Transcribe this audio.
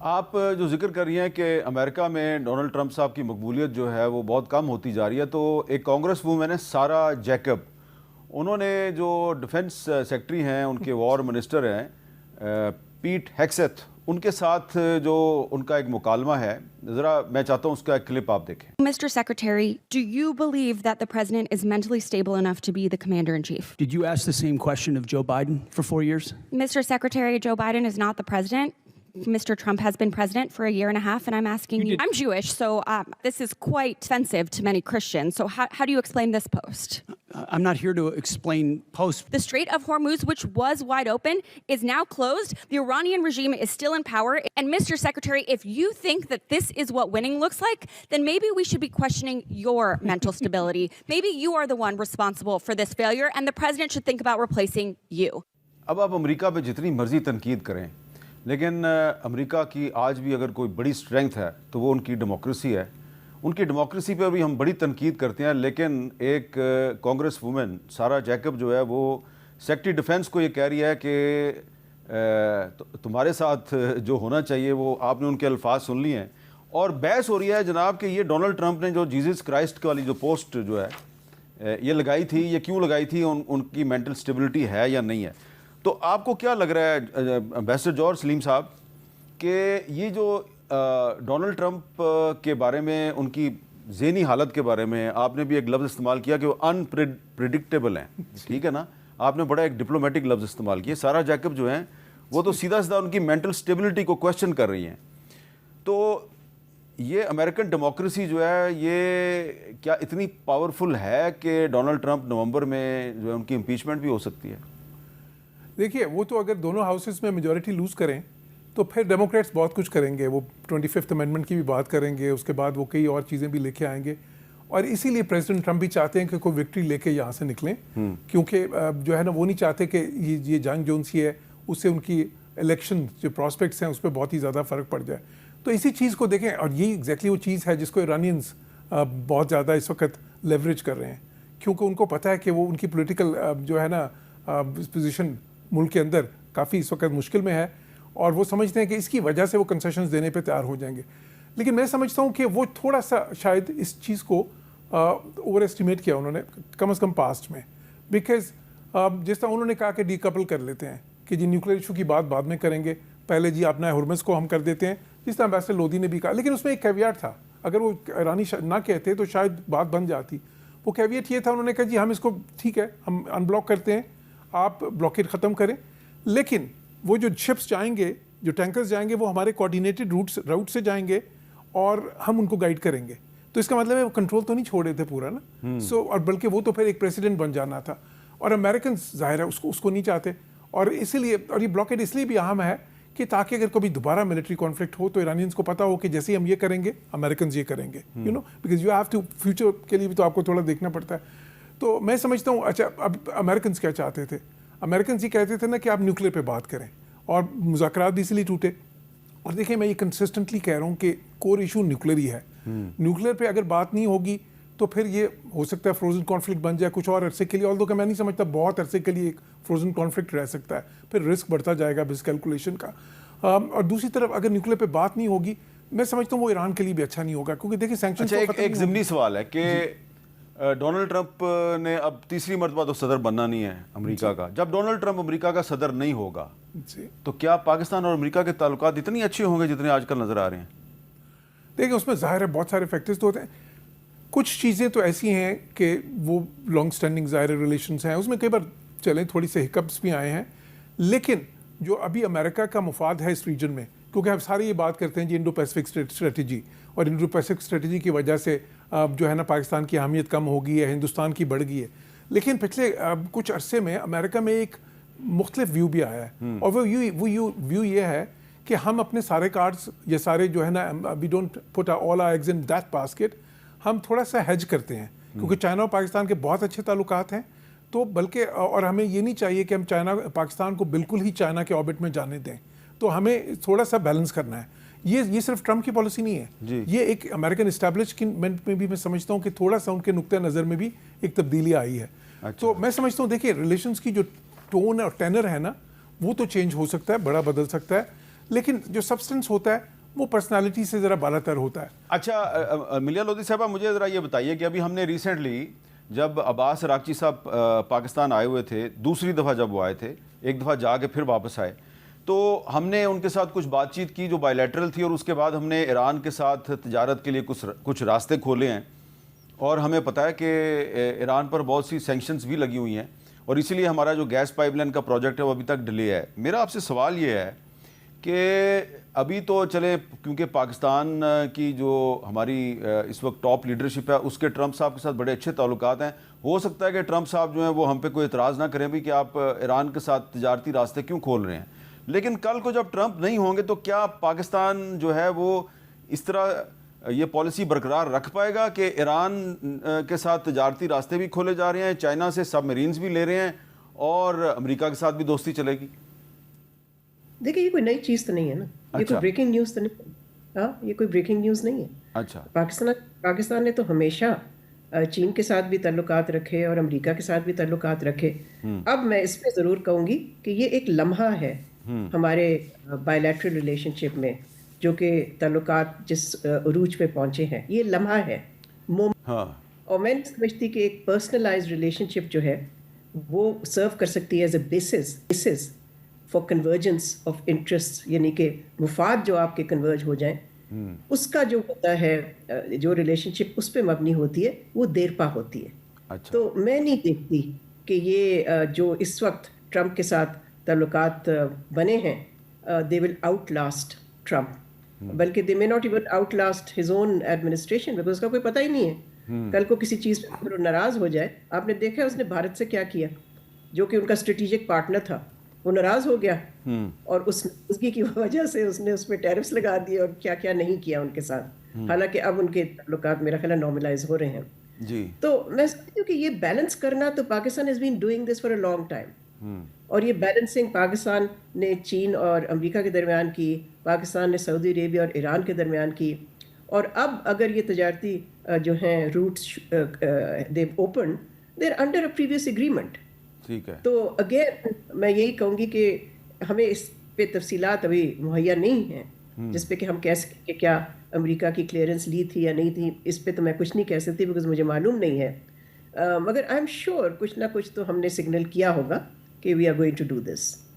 آپ جو ذکر کر رہی ہیں کہ امریکہ میں ڈونلڈ ٹرمپ صاحب کی مقبولیت جو ہے وہ بہت کم ہوتی جا رہی ہے، تو ایک کانگریس وومن ہے سارا جیکب، انہوں نے جو ڈیفنس سیکٹری ہیں، ان کے وار منسٹر ہیں پیٹ ہیکسیتھ، ان کے ساتھ جو ان کا ایک مکالمہ ہے، ذرا میں چاہتا ہوں اس کا ایک کلپ آپ دیکھیں۔ Mr. Secretary, do you believe that the president is mentally stable enough to be the commander-in-chief? Did you ask the same question of Joe Biden for 4 years? Mr. Secretary, Joe Biden is not the president. Mr. Trump has been president for a year and a half, and I'm asking you. I'm Jewish, so this is quite offensive to many Christians. So how do you explain this post? I'm not here to explain posts. The Strait of Hormuz, which was wide open, is now closed. The Iranian regime is still in power. And Mr. Secretary, if you think that this is what winning looks like, then maybe we should be questioning your mental stability. Maybe you are the one responsible for this failure, and the president should think about replacing you. اب آپ امریکہ پہ جتنی مرضی تنقید کریں، لیکن امریکہ کی آج بھی اگر کوئی بڑی اسٹرینگتھ ہے تو وہ ان کی ڈیموکریسی ہے۔ ان کی ڈیموکریسی پہ بھی ہم بڑی تنقید کرتے ہیں، لیکن ایک کانگریس وومن سارا جیکب جو ہے وہ سیکٹری ڈیفنس کو یہ کہہ رہی ہے کہ تمہارے ساتھ جو ہونا چاہیے وہ آپ نے ان کے الفاظ سن لیے ہیں، اور بحث ہو رہی ہے جناب کہ یہ ڈونلڈ ٹرمپ نے جو جیزس کرائسٹ والی جو پوسٹ جو ہے یہ لگائی تھی، یہ کیوں لگائی تھی، ان کی مینٹل سٹیبلٹی ہے یا نہیں ہے۔ تو آپ کو کیا لگ رہا ہے امبیسڈر جارج سلیم صاحب کہ یہ جو ڈونلڈ ٹرمپ کے بارے میں، ان کی ذہنی حالت کے بارے میں آپ نے بھی ایک لفظ استعمال کیا کہ وہ انپریڈکٹیبل ہیں، ٹھیک ہے نا، آپ نے بڑا ایک ڈپلومیٹک لفظ استعمال کیا۔ سارا جیکب جو ہیں وہ تو سیدھا سیدھا ان کی مینٹل سٹیبلٹی کو کویسچن کر رہی ہیں۔ تو یہ امریکن ڈیموکریسی جو ہے یہ کیا اتنی پاورفل ہے کہ ڈونلڈ ٹرمپ نومبر میں جو ہے ان کی امپیچمنٹ بھی ہو سکتی ہے؟ دیکھیے، وہ تو اگر دونوں ہاؤسز میں میجورٹی لوز کریں تو پھر ڈیموکریٹس بہت کچھ کریں گے، وہ 25th امینڈمنٹ کی بھی بات کریں گے، اس کے بعد وہ کئی اور چیزیں بھی لے کے آئیں گے، اور اسی لیے پریزیڈنٹ ٹرمپ بھی چاہتے ہیں کہ کوئی وکٹری لے کے یہاں سے نکلیں، کیونکہ جو ہے نا وہ نہیں چاہتے کہ یہ جنگ جو ان سی ہے اس سے ان کی الیکشن جو پراسپیکٹس ہیں اس پہ بہت ہی زیادہ فرق پڑ جائے۔ تو اسی چیز کو دیکھیں، اور یہ ایگزیکٹلی وہ چیز ہے جس کو ایرانینز بہت زیادہ اس وقت لیوریج کر رہے ہیں، کیونکہ ان کو پتہ ہے کہ وہ ان کی پولیٹیکل جو ہے نا پوزیشن ملک کے اندر کافی اس وقت مشکل میں ہے، اور وہ سمجھتے ہیں کہ اس کی وجہ سے وہ کنسیشنز دینے پہ تیار ہو جائیں گے۔ لیکن میں سمجھتا ہوں کہ وہ تھوڑا سا شاید اس چیز کو اوور ایسٹیمیٹ کیا انہوں نے، کم از کم پاسٹ میں، بیکاز جس طرح انہوں نے کہا کہ ڈی کپل کر لیتے ہیں کہ جی نیوکلیر ایشو کی بات بعد میں کریں گے، پہلے جی اپنا ہرمز کو ہم کر دیتے ہیں، جس طرح امبیسڈر لودھی نے بھی کہا، لیکن اس میں ایک کیویٹ تھا، اگر وہ ایرانی نہ کہتے تو شاید بات بن جاتی۔ وہ کیویٹ یہ تھا، انہوں نے کہا جی ہم اس کو ٹھیک ہے ہم ان بلاک کرتے ہیں، آپ بلاکیڈ ختم کریں، لیکن وہ جو شپس جائیں گے، جو ٹینکرز جائیں گے، وہ ہمارے کوآرڈینیٹڈ روٹ سے جائیں گے اور ہم ان کو گائیڈ کریں گے۔ تو اس کا مطلب ہے وہ کنٹرول تو نہیں چھوڑے تھے پورا نا، اور بلکہ وہ تو پھر ایک پریسیڈنٹ بن جانا تھا، اور امریکنز ظاہر ہے اس کو نہیں چاہتے، اور اسی لیے، اور یہ بلاکیڈ اس لیے بھی اہم ہے کہ تاکہ اگر کبھی دوبارہ ملٹری کانفلکٹ ہو تو ایرانینز کو پتہ ہو کہ جیسے ہم یہ کریں گے امریکنز یہ کریں گے، you know, because you have to future کے لیے بھی تو آپ کو تھوڑا دیکھنا پڑتا ہے۔ تو میں سمجھتا ہوں، اچھا اب امریکنز کیا چاہتے تھے؟ امریکنز یہ کہتے تھے نا کہ آپ نیوکلیر پہ بات کریں، اور مذاکرات بھی اس لیے ٹوٹے۔ اور دیکھیں، میں یہ کنسسٹنٹلی کہہ رہا ہوں کہ کور ایشو نیوکلیر ہی ہے، نیوکلیر پہ اگر بات نہیں ہوگی تو پھر یہ ہو سکتا ہے فروزن کانفلکٹ بن جائے کچھ اور عرصے کے لیے، اور کہ میں نہیں سمجھتا بہت عرصے کے لیے ایک فروزن کانفلکٹ رہ سکتا ہے، پھر رسک بڑھتا جائے گا مس کیلکولیشن کا۔ اور دوسری طرف اگر نیوکلیر پہ بات نہیں ہوگی، میں سمجھتا ہوں وہ ایران کے لیے بھی اچھا نہیں ہوگا، کیونکہ دیکھیں سینکشن۔ ایک ضمنی سوال ہے کہ ڈونلڈ ٹرمپ نے اب تیسری مرتبہ تو صدر بننا نہیں ہے امریکہ کا، جب ڈونلڈ ٹرمپ امریکہ کا صدر نہیں ہوگا تو کیا پاکستان اور امریکہ کے تعلقات اتنی اچھے ہوں گے جتنے آج کل نظر آ رہے ہیں؟ دیکھیں، اس میں ظاہر ہے بہت سارے فیکٹرز تو ہوتے ہیں، کچھ چیزیں تو ایسی ہیں کہ وہ لانگ اسٹینڈنگ ظاہر ریلیشنز ہیں، اس میں کئی بار چلیں تھوڑی سے ہکپس بھی آئے ہیں، لیکن جو ابھی امریکہ کا مفاد ہے اس ریجن میں، کیونکہ ہم سارے یہ بات کرتے ہیں جی انڈو پیسفک اسٹریٹجی، اور انڈو پیسفک اسٹریٹجی کی وجہ سے جو ہے نا پاکستان کی اہمیت کم ہو گئی ہے، ہندوستان کی بڑھ گئی ہے، لیکن پچھلے کچھ عرصے میں امریکہ میں ایک مختلف ویو بھی آیا ہے، اور وہ ویو یہ ہے کہ ہم اپنے سارے کارڈز یا سارے جو ہے نا we don't put all our eggs in that basket, ہم تھوڑا سا ہیج کرتے ہیں، کیونکہ چائنا اور پاکستان کے بہت اچھے تعلقات ہیں، تو بلکہ اور ہمیں یہ نہیں چاہیے کہ ہم پاکستان کو بالکل ہی چائنا کے آربٹ میں جانے دیں، تو ہمیں تھوڑا سا بیلنس کرنا ہے۔ یہ صرف ٹرمپ کی پالیسی نہیں ہے، یہ ایک امریکن اسٹیبلشمنٹ میں بھی میں سمجھتا ہوں کہ تھوڑا سا ان کے نقطۂ نظر میں بھی ایک تبدیلی آئی ہے۔ تو میں سمجھتا ہوں، دیکھیے ریلیشنز کی جو ٹون اور ٹینر ہے نا، وہ تو چینج ہو سکتا ہے، بڑا بدل سکتا ہے، لیکن جو سبسٹنس ہوتا ہے وہ پرسنالٹی سے ذرا بالا تر ہوتا ہے. اچھا ملیہ لودھی صاحبہ مجھے ذرا یہ بتائیے کہ ابھی ہم نے ریسنٹلی جب عباس عراقچی صاحب پاکستان آئے ہوئے تھے، دوسری دفعہ جب وہ آئے تھے، ایک دفعہ جا کے پھر واپس آئے، تو ہم نے ان کے ساتھ کچھ بات چیت کی جو بائی لیٹرل تھی، اور اس کے بعد ہم نے ایران کے ساتھ تجارت کے لیے کچھ راستے کھولے ہیں، اور ہمیں پتہ ہے کہ ایران پر بہت سی سینکشنز بھی لگی ہوئی ہیں، اور اسی لیے ہمارا جو گیس پائپ لائن کا پروجیکٹ ہے وہ ابھی تک ڈیلے ہے. میرا آپ سے سوال یہ ہے کہ ابھی تو چلے کیونکہ پاکستان کی جو ہماری اس وقت ٹاپ لیڈرشپ ہے اس کے ٹرمپ صاحب کے ساتھ بڑے اچھے تعلقات ہیں، ہو سکتا ہے کہ ٹرمپ صاحب جو ہیں وہ ہم پہ کوئی اعتراض نہ کریں بھی کہ آپ ایران کے ساتھ تجارتی راستے کیوں کھول رہے ہیں، لیکن کل کو جب ٹرمپ نہیں ہوں گے تو کیا پاکستان جو ہے وہ اس طرح یہ پالیسی برقرار رکھ پائے گا کہ ایران کے ساتھ تجارتی راستے بھی کھولے جا رہے ہیں، چائنا سے سب مرینز بھی لے رہے ہیں، اور امریکہ کے ساتھ بھی دوستی چلے گی؟ دیکھیں یہ کوئی نئی چیز تو نہیں ہے نا، یہ کوئی بریکنگ نیوز تو نہیں ہے. ہاں یہ کوئی بریکنگ نیوز نہیں ہے. اچھا، پاکستان نے تو ہمیشہ چین کے ساتھ بھی تعلقات رکھے اور امریکہ کے ساتھ بھی تعلقات رکھے. اب میں اس پہ ضرور کہوں گی کہ یہ ایک لمحہ ہے ہمارے بائی لیٹرل ریلیشن شپ میں، جو کہ تعلقات جس عروج پہ پہنچے ہیں، یہ لمحہ ہے. اور میں نہیں سمجھتی کہ ایک پرسنلائز ریلیشن شپ جو ہے وہ سرو کر سکتی ہے as a basis for convergence of interest, یعنی کہ مفاد جو آپ کے کنورج ہو جائیں، اس کا جو ہوتا ہے جو ریلیشن شپ اس پہ مبنی ہوتی ہے وہ دیر پا ہوتی ہے. تو میں نہیں دیکھتی کہ یہ جو اس وقت ٹرمپ کے ساتھ تعلقات بنے ہیں they will out last Trump, بلکہ they may not even out last his own administration, because اس کا کوئی پتہ ہی نہیں ہے. کل کو کسی چیز پہ ناراض ہو جائے، آپ نے دیکھا اس نے بھارت سے کیا کیا، جو کہ ان کا اسٹریٹجک پارٹنر تھا، وہ ناراض ہو گیا اور اس ناراضگی کی وجہ سے اس نے اس پہ ٹیرفس لگا دیے اور کیا کیا نہیں کیا ان کے ساتھ. حالانکہ اب ان کے تعلقات میرا خیال ہے نارملائز ہو رہے ہیں. جی تو میں سمجھتی ہوں کہ یہ بیلنس کرنا تو Pakistan has been doing this for a long time, اور یہ بیلنسنگ پاکستان نے چین اور امریکہ کے درمیان کی، پاکستان نے سعودی عربیہ اور ایران کے درمیان کی، اور اب اگر یہ تجارتی جو ہیں routes they open they are under a previous agreement. ٹھیک ہے. تو اگین میں یہی کہوں گی کہ ہمیں اس پہ تفصیلات ابھی مہیا نہیں ہیں جس پہ کہ ہم کہہ سکیں کہ کیا امریکہ کی کلیئرنس لی تھی یا نہیں تھی. اس پہ تو میں کچھ نہیں کہہ سکتی بیکاز مجھے معلوم نہیں ہے، مگر آئی ایم شیور کچھ نہ کچھ تو ہم نے سگنل کیا ہوگا کہ we are going to do this.